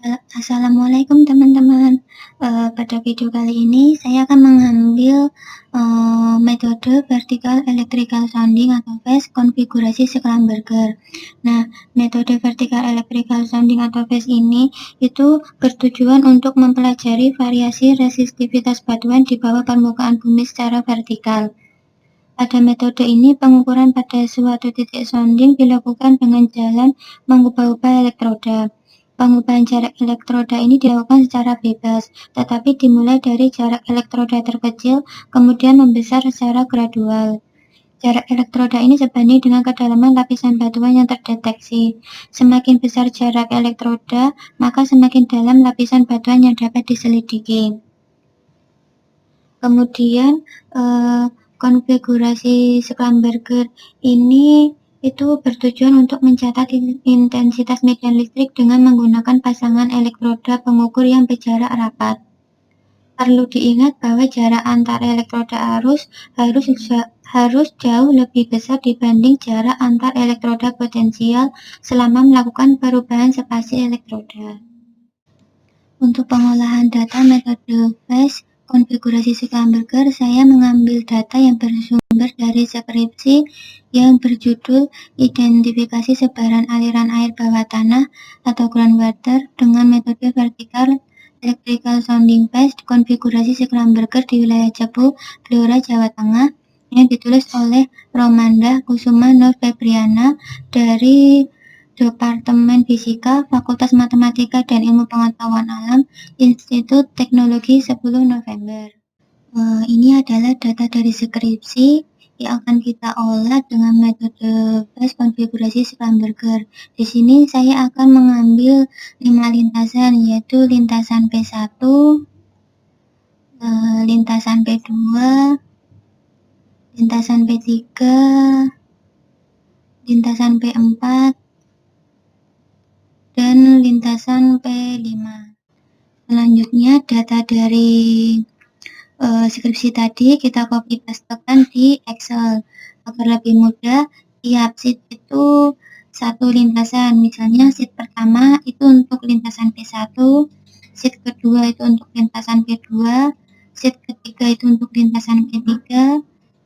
Assalamualaikum teman-teman. Pada video kali ini saya akan mengambil metode vertical electrical sounding atau VES konfigurasi skala burger. Nah, metode vertical electrical sounding atau VES ini itu bertujuan untuk mempelajari variasi resistivitas batuan di bawah permukaan bumi secara vertikal. Pada metode ini, pengukuran pada suatu titik sounding dilakukan dengan jalan mengubah-ubah elektroda. Pengubahan jarak elektroda ini dilakukan secara bebas, tetapi dimulai dari jarak elektroda terkecil, kemudian membesar secara gradual. Jarak elektroda ini sebanding dengan kedalaman lapisan batuan yang terdeteksi. Semakin besar jarak elektroda, maka semakin dalam lapisan batuan yang dapat diselidiki. Kemudian konfigurasi Schlumberger ini itu bertujuan untuk mencatat intensitas medan listrik dengan menggunakan pasangan elektroda pengukur yang berjarak rapat. Perlu diingat bahwa jarak antar elektroda harus jauh lebih besar dibanding jarak antar elektroda potensial selama melakukan perubahan spasi elektroda. Untuk pengolahan data metode VES konfigurasi Schlumberger, saya mengambil data yang bersumber dari skripsi yang berjudul Identifikasi Sebaran Aliran Air Bawah Tanah atau Groundwater dengan metode vertical electrical sounding VES konfigurasi Schlumberger di wilayah Cepu, Blora, Jawa Tengah, yang ditulis oleh Romanda Kusuma Nur Febriana dari Departemen Fisika, Fakultas Matematika dan Ilmu Pengetahuan Alam, Institut Teknologi 10 November. Ini adalah data dari skripsi yang akan kita olah dengan metode VES konfigurasi Schlumberger. Di sini saya akan mengambil 5 lintasan, yaitu lintasan P1, lintasan P2, lintasan P3, lintasan P4, dan lintasan P5. Selanjutnya data dari skripsi tadi kita copy pastekan di Excel agar lebih mudah. Tiap sheet itu satu lintasan, misalnya sheet pertama itu untuk lintasan P1, sheet kedua itu untuk lintasan P2, sheet ketiga itu untuk lintasan P3,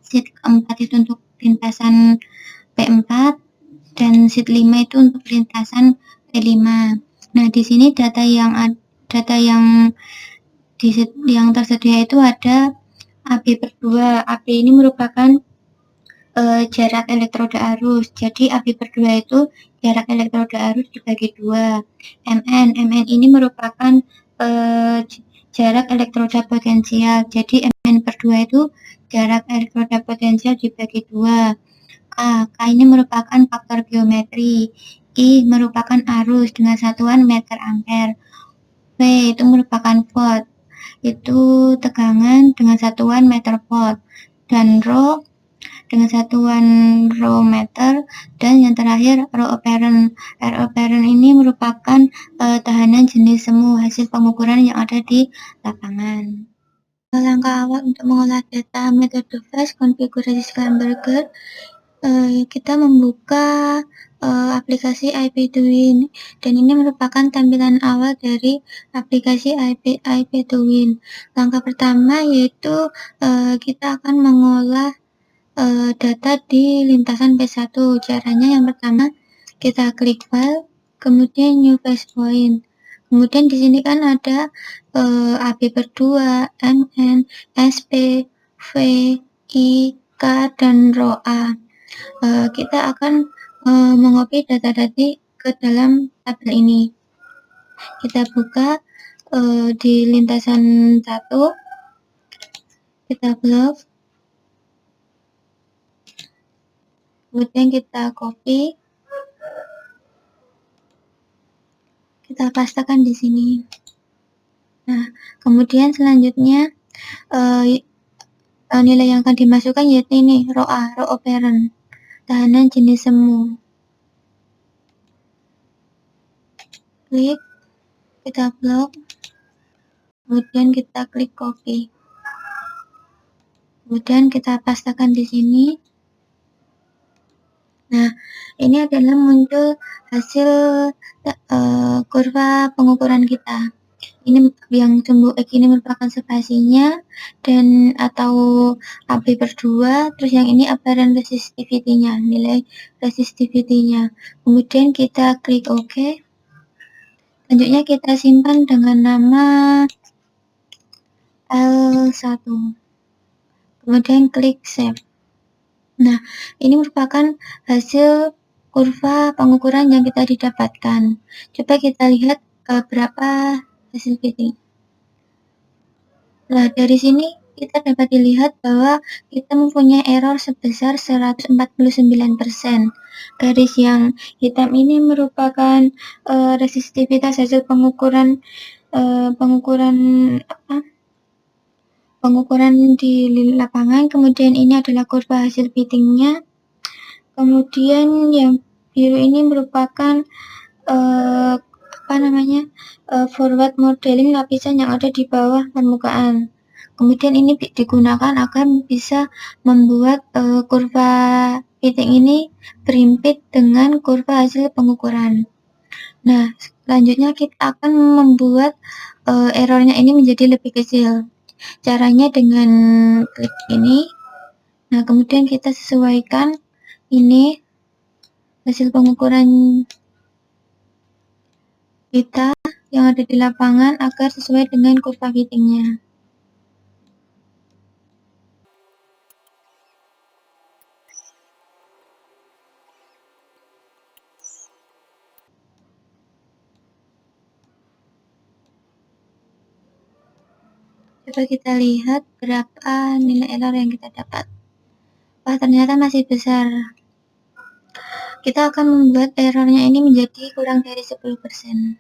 sheet keempat itu untuk lintasan P4, dan sheet 5 itu untuk lintasan P5. Nah, di sini data yang tersedia itu ada AB per 2. AB ini merupakan jarak elektroda arus. Jadi AB per 2 itu jarak elektroda arus dibagi 2. MN ini merupakan jarak elektroda potensial. Jadi MN per 2 itu jarak elektroda potensial dibagi 2. K ini merupakan faktor geometri. I merupakan arus dengan satuan meter ampere. V itu merupakan volt, itu tegangan dengan satuan meter volt, dan Rho dengan satuan Rho meter, dan yang terakhir Rho apparent. R apparent ini merupakan tahanan jenis semu hasil pengukuran yang ada di lapangan. Langkah awal untuk mengolah data metode VES konfigurasi Schlumberger, kita membuka aplikasi IP2Win, dan ini merupakan tampilan awal dari aplikasi IP2Win. Langkah pertama yaitu kita akan mengolah data di lintasan P1. Caranya yang pertama kita klik file, kemudian new phase point. Kemudian di sini kan ada AB per 2, MN, SP, V, I, K, dan Rho A. Kita akan mengopi data tadi ke dalam tabel ini. Kita buka di lintasan 1, kita blok, kemudian kita copy, kita pastekan di sini. Nah, kemudian selanjutnya nilai yang akan dimasukkan yaitu ini Rho A, Rho apparent, tahanan jenis semu. Klik, kita blok, kemudian kita klik copy, kemudian kita pastekan di sini. Nah, ini adalah muncul hasil kurva pengukuran kita. Ini yang sumbu X ini merupakan spasinya dan atau AB per 2, terus yang ini apparent resistivity-nya, nilai resistivity-nya. Kemudian kita klik OK. Selanjutnya kita simpan dengan nama L1. Kemudian klik save. Nah, ini merupakan hasil kurva pengukuran yang kita didapatkan. Coba kita lihat berapa hasil fitting. Nah, dari sini kita dapat dilihat bahwa kita mempunyai error sebesar 149%. Garis yang hitam ini merupakan resistivitas hasil pengukuran di lapangan. Kemudian ini adalah kurva hasil fittingnya. Kemudian yang biru ini merupakan forward modeling lapisan yang ada di bawah permukaan. Kemudian ini digunakan agar bisa membuat kurva fitting ini berimpit dengan kurva hasil pengukuran. Nah, selanjutnya kita akan membuat errornya ini menjadi lebih kecil. Caranya dengan klik ini. Nah, kemudian kita sesuaikan ini hasil pengukuran kita yang ada di lapangan agar sesuai dengan kurva fittingnya. Coba kita lihat berapa nilai error yang kita dapat. Wah, ternyata masih besar. Kita akan membuat errornya ini menjadi kurang dari 10%.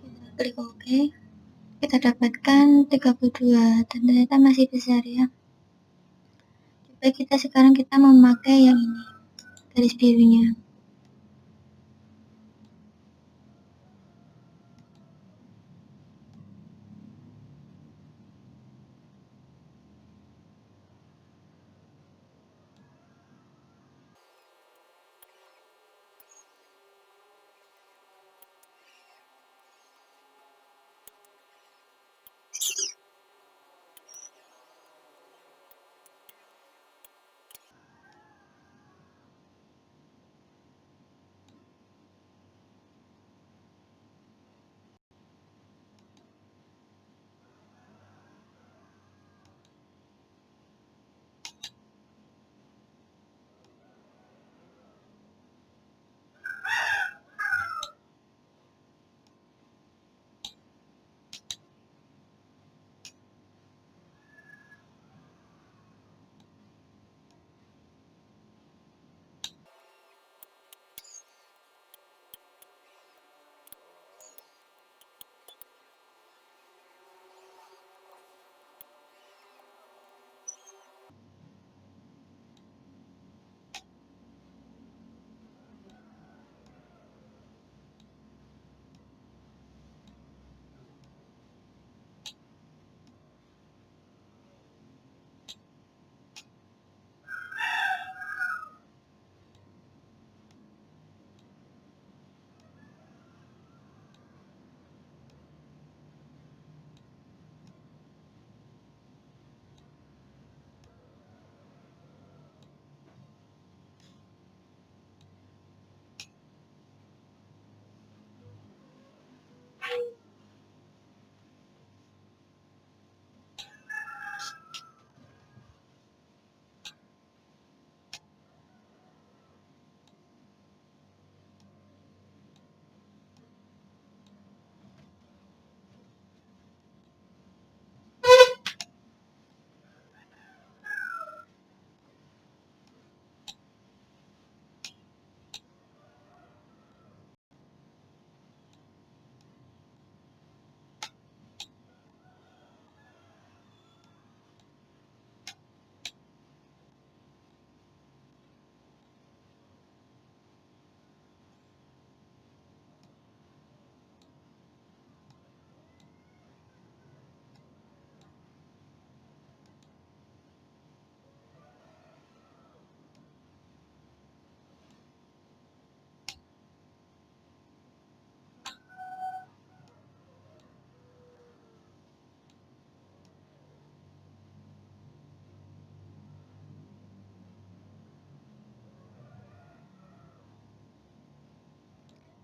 Kita klik OK. Kita dapatkan 32, dan ternyata masih besar ya. Coba sekarang kita memakai yang ini, garis birunya.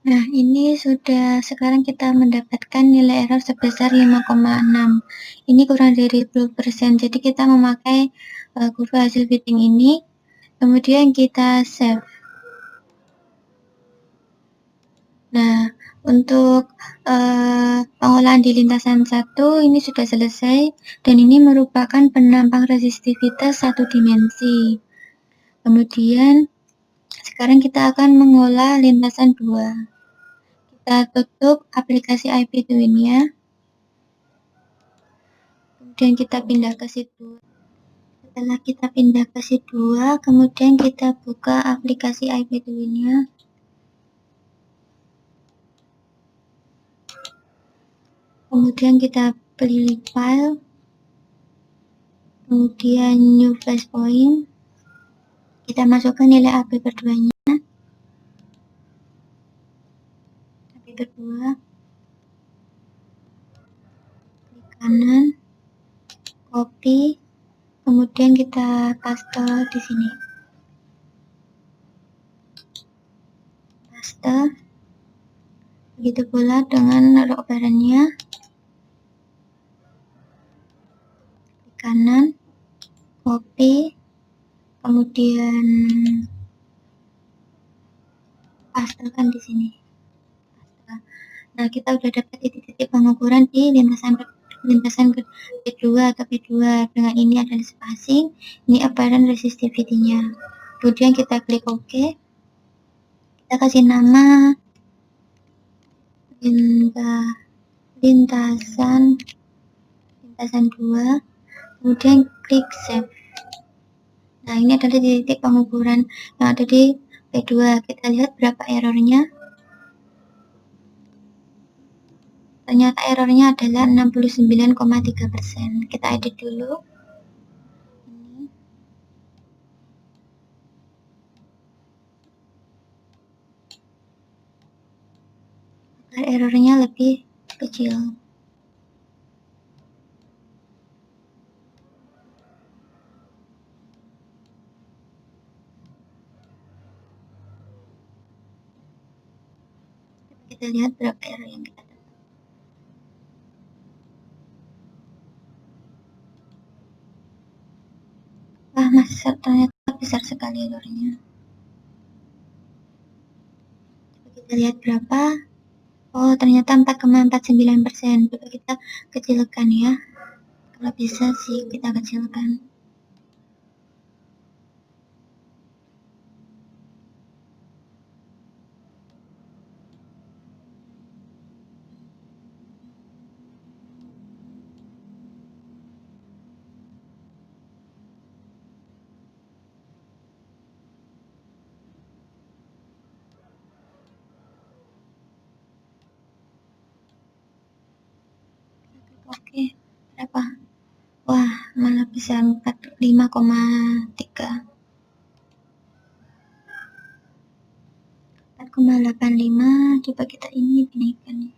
Nah, ini sudah sekarang kita mendapatkan nilai error sebesar 5,6. Ini kurang dari 10%. Jadi kita memakai kurva hasil fitting ini, kemudian kita save. Nah, untuk pengolahan di lintasan 1 ini sudah selesai, dan ini merupakan penampang resistivitas satu dimensi. Kemudian sekarang kita akan mengolah lintasan 2. Kita tutup aplikasi IP Twin-nya. Kemudian kita pindah ke situ. Setelah kita pindah ke sheet 2, kemudian kita buka aplikasi IP Twin-nya. Kemudian kita pilih file, kemudian new flashpoint. Kita masukkan nilai AP per 2-nya. AP per 2. Klik kanan, copy, kemudian kita paste di sini. Paste. Begitu pula dengan row operannya. Klik kanan, copy, kemudian pastekan di sini. Nah, kita udah dapat titik-titik pengukuran di lintasan P2 atau P2. Dengan ini adalah spacing, ini apparent resistivity-nya. Kemudian kita klik OK. Kita kasih nama lintasan 2. Kemudian klik save. Nah, ini adalah titik pengukuran yang ada di P2. Kita lihat berapa errornya. Ternyata errornya adalah 69,3%. Kita edit dulu. Agar errornya lebih kecil. Kita lihat berapa error yang kita dapat. Wah, masih ternyata besar sekali errornya. Kita lihat berapa. Oh, ternyata 4,49%. Coba kita kecilkan ya. Kalau bisa sih kita kecilkan. Oke, berapa? Wah, malah bisa 45,3. 4,85. Coba kita ini dinaikkan.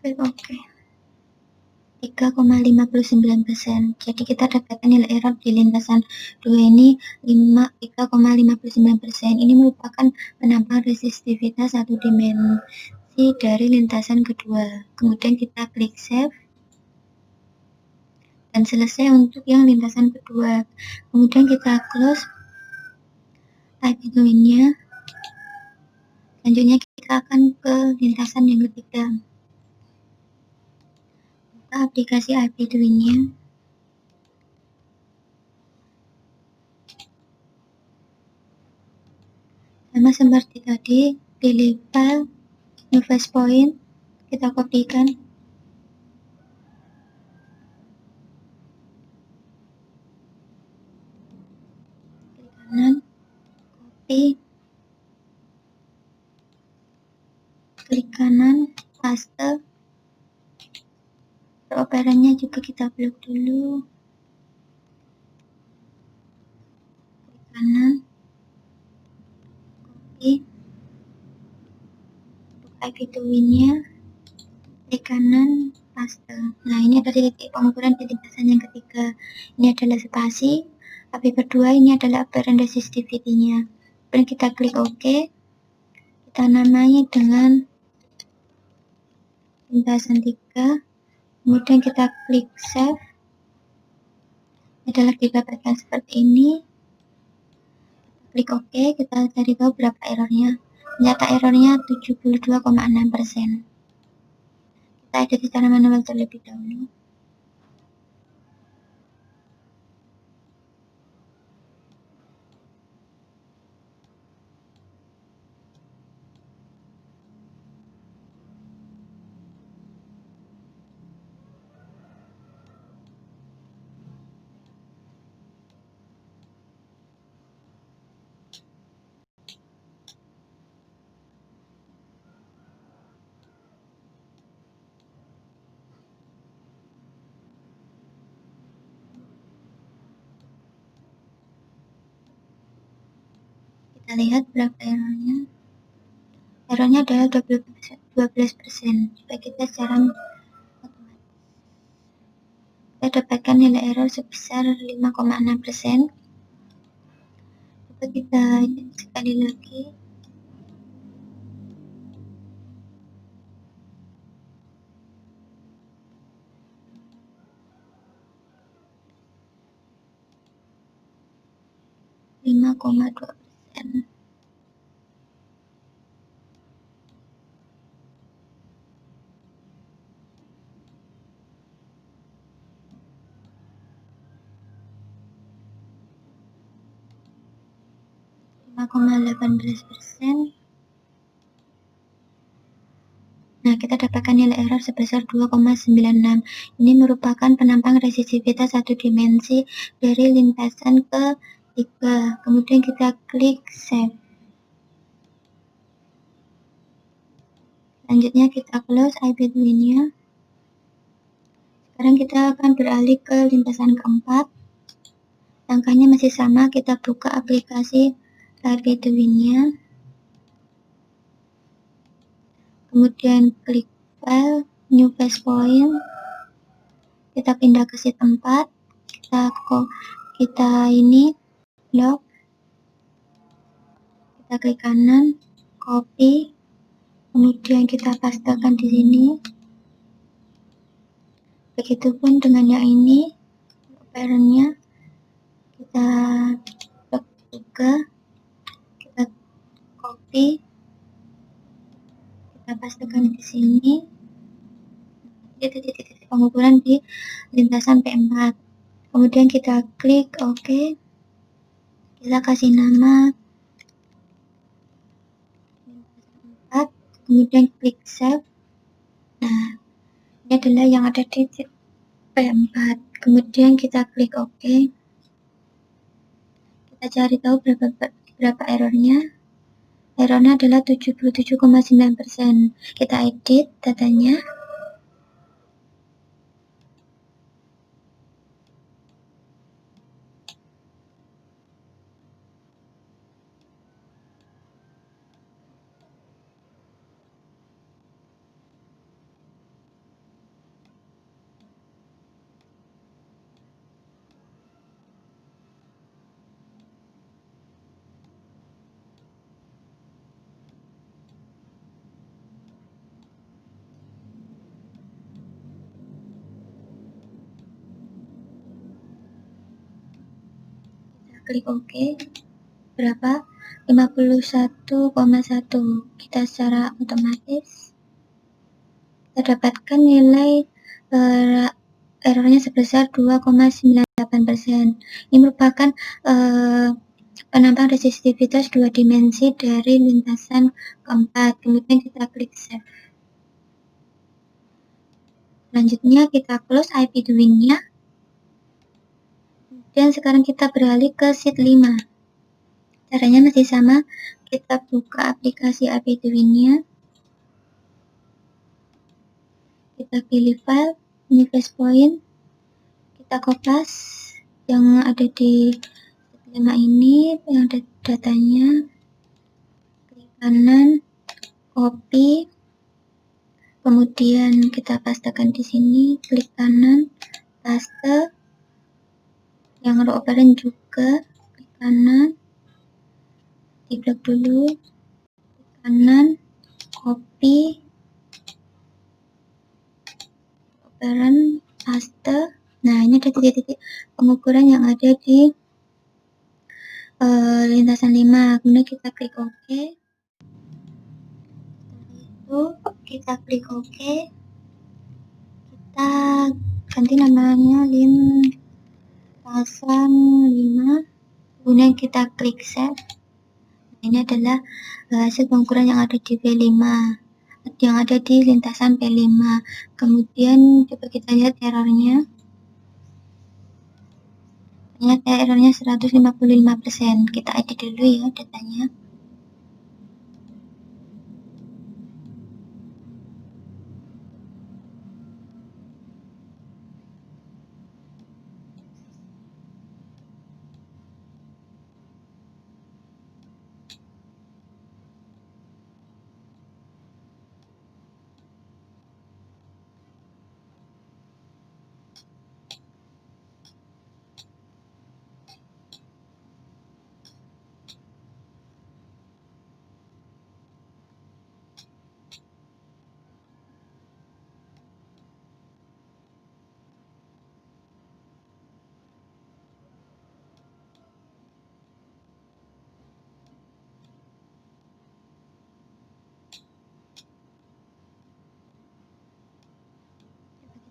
Oke. 3,59%. Jadi kita dapatkan nilai error di lintasan 2 ini 3,59%. Ini merupakan penampang resistivitas satu dimensi dari lintasan kedua. Kemudian kita klik save. Dan selesai untuk yang lintasan kedua. Kemudian kita close IP Twin-nya. Selanjutnya kita akan ke lintasan yang ketiga. Buka aplikasi IP Twin-nya. Sama seperti tadi, pilih file, new flashpoint, kita kopikan. Klik kanan, copy, klik kanan, paste. Operannya juga kita blok dulu. lagi IP twin-nya, klik kanan, paste. Nah, ini ada titik pengukuran di lintasan yang ketiga. Ini adalah spasi. AP berdua ini adalah apparent resistivity-nya. Kemudian kita klik OK. Kita namai dengan lintasan 3. Kemudian kita klik save. Adalah didapatkan seperti ini. Klik OK. Kita cari tahu berapa errornya. Ternyata errornya 72,6%. Kita edit secara manual terlebih dahulu. Kita lihat berapa errornya. Errornya adalah 12%. Jika kita secara otomatis, kita dapatkan nilai error sebesar 5,6%. Coba kita sekali lagi. Lima koma 2%. Nah, kita dapatkan nilai error sebesar 2,96. Ini merupakan penampang resistivitas satu dimensi dari lintasan ke-3. Kemudian kita klik save. Selanjutnya kita close IP twin-nya. Sekarang kita akan beralih ke lintasan keempat. Langkahnya masih sama, kita buka aplikasi IP twin-nya. Kemudian klik file, new base point. Kita pindah ke sheet 4. Kita ini lock. Kita klik kanan, copy. Kemudian kita pastekan di sini. Begitupun dengan yang ini, parent-nya kita lock juga. Kita copy. Kita pastekan di sini. Jadi titik-titik pengukuran di lintasan P4. Kemudian kita klik OK. Kita kasih nama lintasan 4. Kemudian klik save. Nah, ini adalah yang ada di P4. Kemudian kita klik OK. Kita cari tahu berapa errornya. Errornya adalah 77,9%. Kita edit datanya. Klik OK. Berapa? 51,1. Kita secara otomatis kita dapatkan nilai errornya sebesar 2,98%. Ini merupakan penampang resistivitas dua dimensi dari lintasan keempat. Kemudian kita klik save. Selanjutnya kita close IP twin-nya. Dan sekarang kita beralih ke sheet 5. Caranya masih sama, kita buka aplikasi IP twin-nya. Kita pilih file, new base point. Kita kopas yang ada di sheet 5 ini, yang ada datanya. kanan, copy, kemudian kita pastekan di sini, klik kanan, paste, yang row operan juga, klik kanan, diblok dulu, klik kanan, copy, operan, paste. Nah, ini ada titik-titik pengukuran yang ada di lintasan 5. Kemudian kita klik OK. Setelah itu kita klik OK. Kita ganti namanya lintasan 5. Kemudian kita klik save. Ini adalah hasil pengukuran yang ada di P5, yang ada di lintasan P5. Kemudian coba kita lihat errornya. Ternyata errornya 155%. Kita edit dulu ya datanya.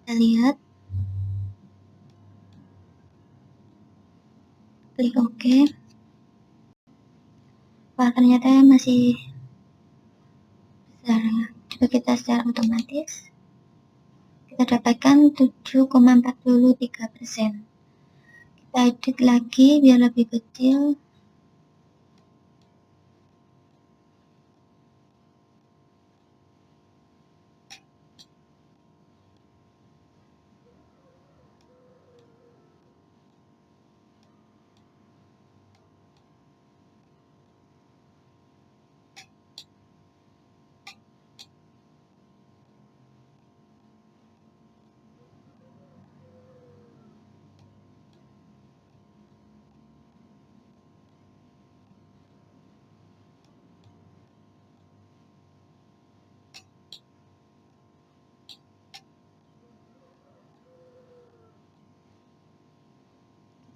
Kita lihat, klik OK. Wah, ternyata masih besar ya. Coba kita secara otomatis, kita dapatkan 7,43%. Kita edit lagi biar lebih kecil.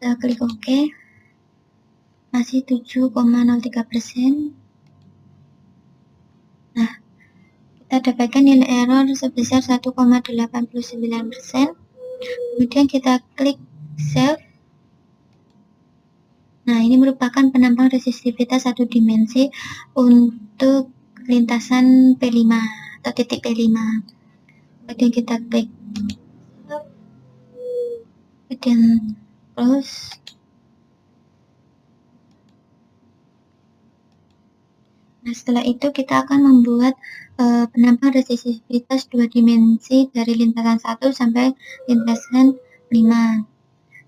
Kita klik OK. Masih 7,03%. Nah, kita dapatkan nilai error sebesar 1,89%. Kemudian kita klik save. Nah, ini merupakan penampang resistivitas satu dimensi untuk lintasan P5 atau titik P5. Kemudian kita klik save. Kemudian close. Nah, setelah itu kita akan membuat penampang resistivitas 2 dimensi dari lintasan 1 sampai lintasan 5.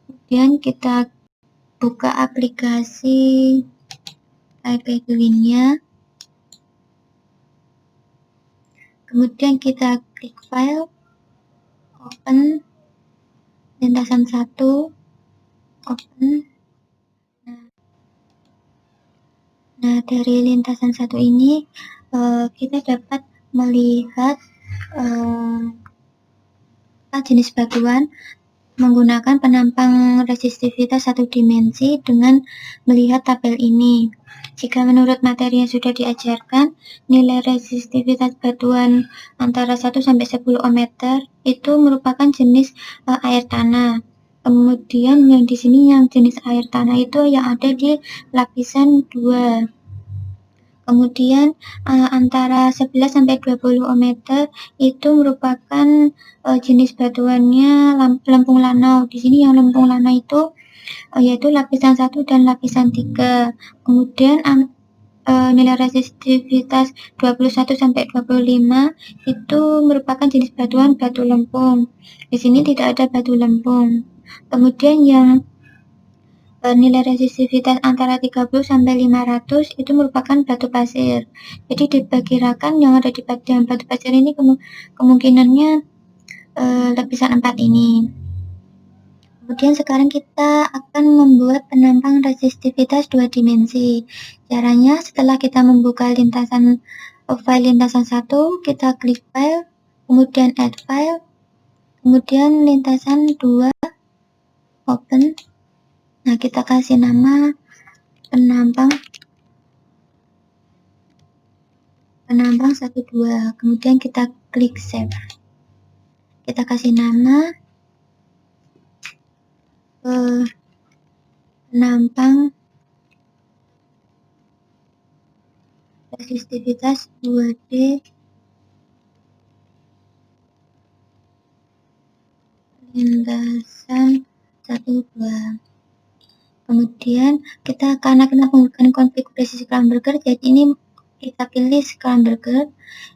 Kemudian kita buka aplikasi iPadWin-nya. Kemudian kita klik file, open, lintasan 1, open. Nah, dari lintasan 1 ini kita dapat melihat jenis batuan menggunakan penampang resistivitas satu dimensi dengan melihat tabel ini. Jika menurut materi yang sudah diajarkan, nilai resistivitas batuan antara 1 sampai 10 ohm itu merupakan jenis air tanah. Kemudian yang di sini yang jenis air tanah itu yang ada di lapisan 2. Kemudian antara 11 sampai 20 ohm itu merupakan jenis batuannya lempung lanau. Di sini yang lempung lanau itu yaitu lapisan 1 dan lapisan 3. Kemudian nilai resistivitas 21 sampai 25 itu merupakan jenis batuan batu lempung. Di sini tidak ada batu lempung. Kemudian yang nilai resistivitas antara 30 sampai 500 itu merupakan batu pasir. Jadi diperkirakan yang ada di dalam batu pasir ini kemungkinannya lapisan 4 ini. Kemudian sekarang kita akan membuat penampang resistivitas 2 dimensi. Caranya setelah kita membuka file lintasan 1, kita klik file, kemudian add file, kemudian lintasan 2, open. Nah, kita kasih nama penampang 12, kemudian kita klik save. Kita kasih nama penampang resistivitas 2D lintasan 1-2. Kemudian karena kita menggunakan konfigurasi Scramburger, jadi ini kita pilih Scramburger,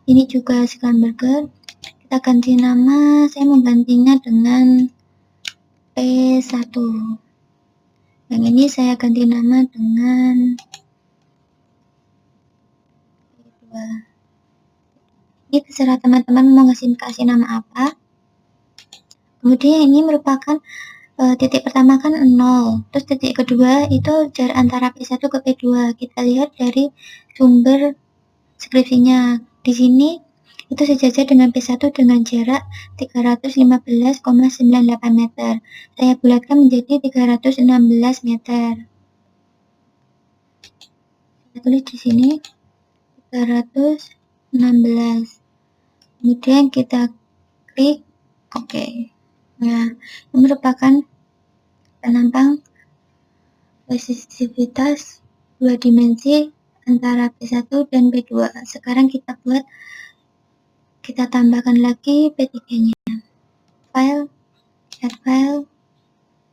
ini juga Scramburger. Kita ganti nama, saya menggantinya dengan P1. Yang ini saya ganti nama dengan P2. Ini terserah teman-teman mau kasih nama apa. Kemudian ini merupakan titik pertama kan 0, terus titik kedua itu jarak antara P1 ke P2. Kita lihat dari sumber skripsinya. Di sini itu sejajar dengan P1 dengan jarak 315,98 meter. Saya bulatkan menjadi 316 meter. Saya tulis di sini 316. Kemudian kita klik OK. Nah, ini merupakan penampang resistivitas 2 dimensi antara P1 dan P2. Sekarang kita tambahkan lagi P3-nya. File, add file,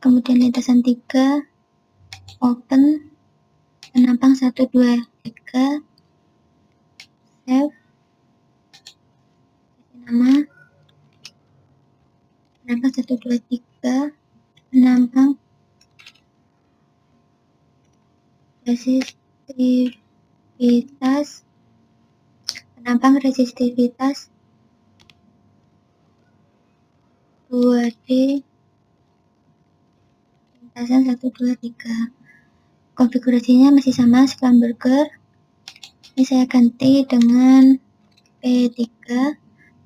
kemudian lintasan 3, open, penampang 1, 2, 3, save, nama, penampang 1, 2, 3, penampang resistivitas 2D lintasan 1, 2, 3. Konfigurasinya masih sama Scramburger. Ini saya ganti dengan P3.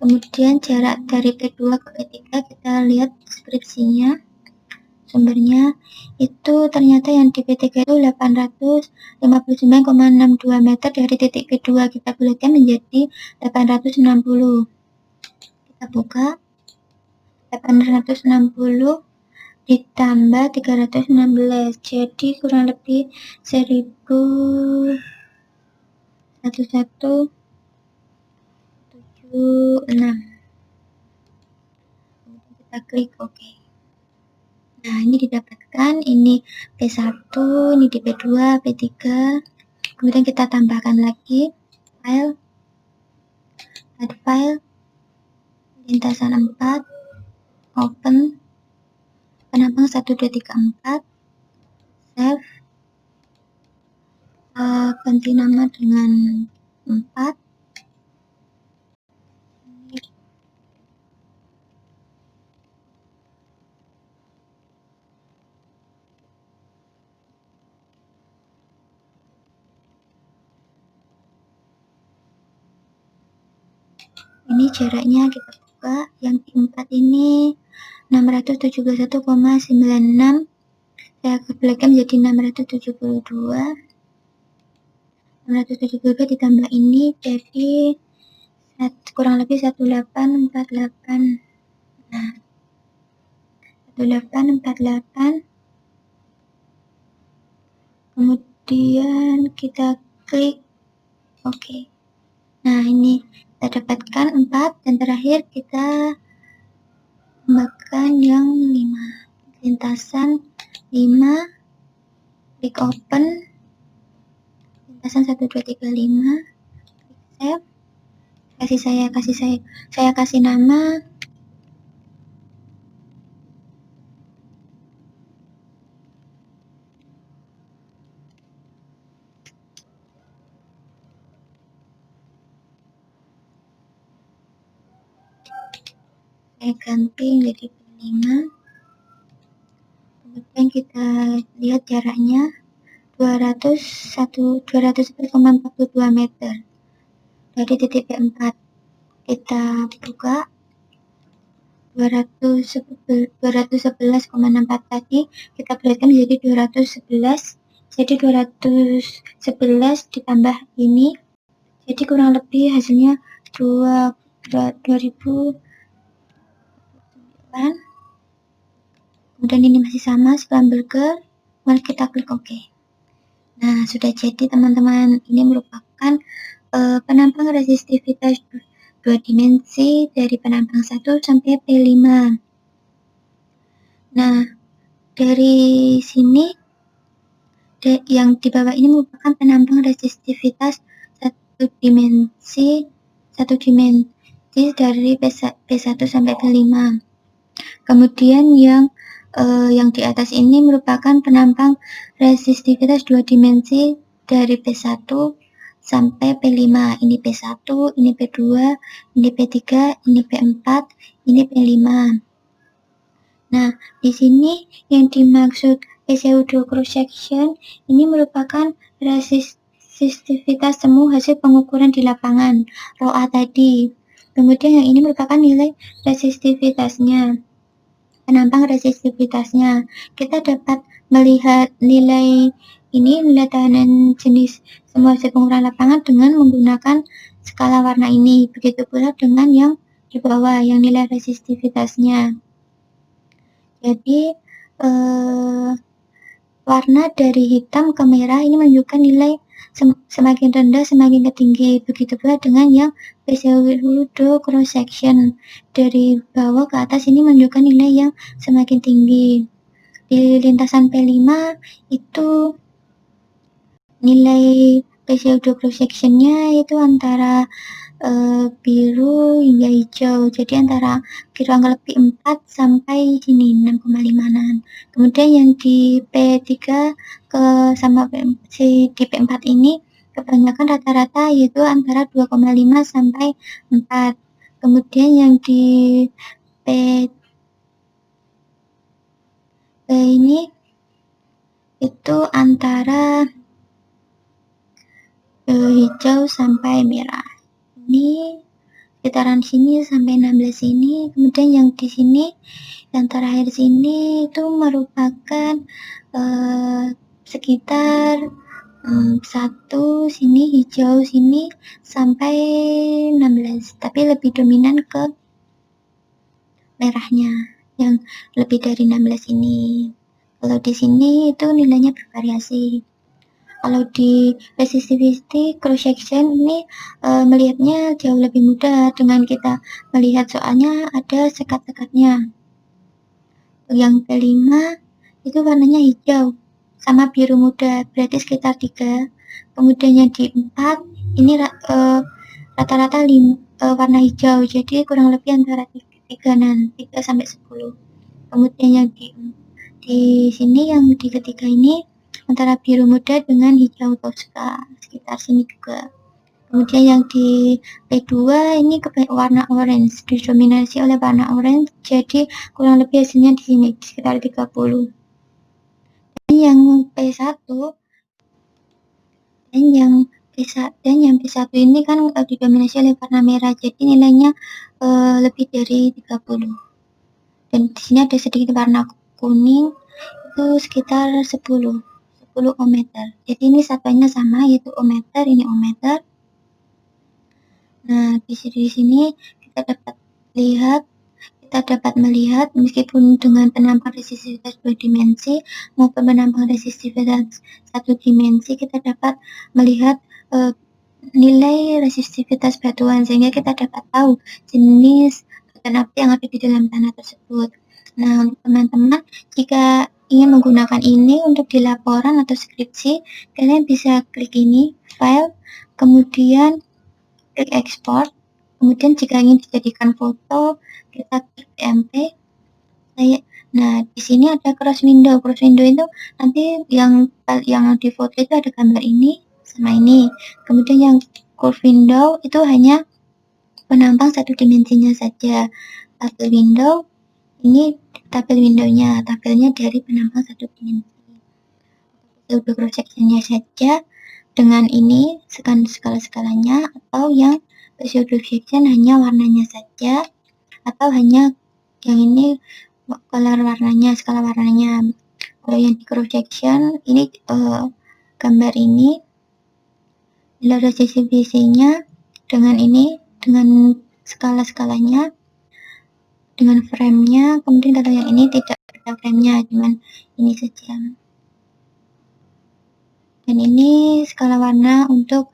Kemudian jarak dari P2 ke P3 kita lihat skripsinya. Sumbernya itu ternyata yang di P3 itu 859,62 meter dari titik P2 kita bulatkan menjadi 860. Kita buka 860 ditambah 316, jadi kurang lebih 1176. Kita klik OK. Nah, ini didapatkan, ini P1, ini di P2, P3. Kemudian kita tambahkan lagi file, add file, lintasan 4, open, penampang 1, 2, 3, 4, save, ganti nama dengan 4. Ini jaraknya kita buka, yang di 4 ini 671,96. Saya kebalikan menjadi 672. 672 ditambah ini jadi kurang lebih 1848. Nah, 1848. Kemudian kita klik OK. Nah, ini kita dapatkan 4, dan terakhir kita tambahkan yang 5. Lintasan 5, klik open, lintasan 1, 2, 3, 5, klik save. Saya kasih nama Saya ganti jadi P5. Kemudian kita lihat jaraknya 211,42 meter dari titik P4. Kita buka 211,64 tadi kita beratkan jadi 211, jadi 211 ditambah ini, jadi kurang lebih hasilnya 2009. Kemudian ini masih sama, spam burger, mari kita klik OK. Nah, sudah jadi teman-teman, ini merupakan penampang resistivitas 2 dimensi dari penampang 1 sampai P5. Nah, dari sini yang di bawah ini merupakan penampang resistivitas 1 dimensi dari P1 sampai P5. Kemudian yang di atas ini merupakan penampang resistivitas 2 dimensi dari P1 sampai P5. Ini P1, ini P2, ini P3, ini P4, ini P5. Nah, di sini yang dimaksud pseudo cross section ini merupakan resistivitas semu hasil pengukuran di lapangan, rho A tadi. Kemudian yang ini merupakan nilai resistivitasnya, penampang resistivitasnya. Kita dapat melihat nilai tahanan jenis semu hasil pengukuran lapangan dengan menggunakan skala warna ini. Begitu pula dengan yang di bawah, yang nilai resistivitasnya. Jadi warna dari hitam ke merah ini menunjukkan nilai semakin rendah semakin ke tinggi. Begitu pula dengan yang pseudo cross section, dari bawah ke atas ini menunjukkan nilai yang semakin tinggi. Di lintasan P5 itu nilai pseudo cross sectionnya itu antara biru hingga hijau, jadi antara kurang lebih 4 sampai sini 6,5an. Kemudian yang di P3 sama di P4 ini kebanyakan rata-rata yaitu antara 2,5 sampai 4. Kemudian yang di P ini itu antara hijau sampai merah. Ini sekitaran sini sampai 16 ini. Kemudian yang di sini, yang terakhir sini itu merupakan sekitar 1 sini hijau sini sampai 16, tapi lebih dominan ke merahnya yang lebih dari 16 ini. Kalau di sini itu nilainya bervariasi. Kalau di resistivity cross section ini melihatnya jauh lebih mudah dengan kita melihat, soalnya ada sekat-sekatnya. Yang P5 itu warnanya hijau sama biru muda, berarti sekitar 3. Kemudian yang di 4 ini rata-rata warna hijau, jadi kurang lebih antara 3 sampai 10. Kemudian yang di sini yang di ketiga ini antara biru muda dengan hijau toska, sekitar sini juga. Kemudian yang di P2 ini warna orange, didominasi oleh warna orange, jadi kurang lebih hasilnya di sini sekitar 30. Dan yang P1 dan yang P1 ini kan didominasi oleh warna merah, jadi nilainya lebih dari 30. Dan di sini ada sedikit warna kuning, itu sekitar 10 ohmmeter. Jadi ini satuannya sama, yaitu ohmmeter, ini ohmmeter. Nah, di sini kita dapat melihat meskipun dengan penampang resistivitas 2 dimensi maupun penampang resistivitas 1 dimensi, kita dapat melihat nilai resistivitas batuan, sehingga kita dapat tahu jenis batuan api yang ada di dalam tanah tersebut. Nah, untuk teman-teman, jika ingin menggunakan ini untuk di laporan atau skripsi, kalian bisa klik ini, file, kemudian klik export. Kemudian jika ingin dijadikan foto, kita klik PNG. Nah, di sini ada cross window. Cross window itu nanti yang di foto itu ada gambar ini sama ini. Kemudian yang curve window itu hanya penampang 1 dimensinya saja. tabel window. Ini tabel windownya, tabelnya dari penampang satu dimensi. Pseudo cross sectionnya saja dengan ini skala-skalanya, atau yang pseudo section hanya warnanya saja, atau hanya yang ini color warnanya, skala warnanya. Kalau yang di cross section ini gambar ini nilai CCBC-nya dengan ini, dengan skala-skalanya, dengan frame-nya. Kemudian kalau yang ini tidak ada frame-nya, cuman ini saja. Dan ini skala warna untuk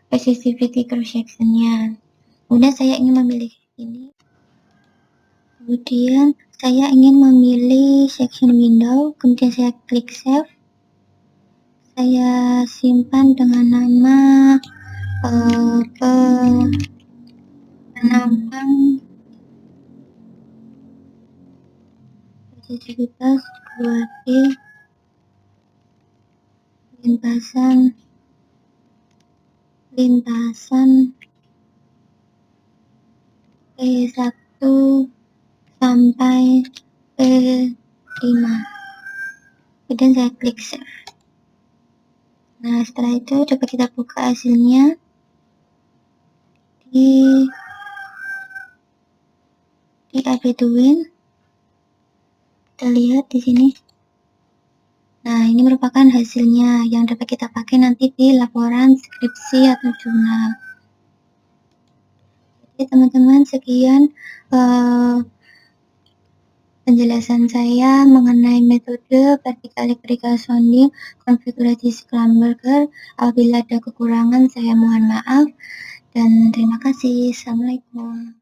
resistivity cross section-nya. Kemudian saya ingin memilih ini. Kemudian saya ingin memilih section window, kemudian saya klik save. Saya simpan dengan nama penampang resistitivitas 2D lintasan P1 sampai P5. Kemudian saya klik save. Nah, setelah itu coba kita buka hasilnya di Arduino. Kita lihat di sini. Nah, ini merupakan hasilnya yang dapat kita pakai nanti di laporan skripsi atau jurnal. Jadi teman-teman, sekian penjelasan saya mengenai metode vertical electrical sounding konfigurasi Schlumberger. Apabila ada kekurangan, saya mohon maaf dan terima kasih. Assalamualaikum.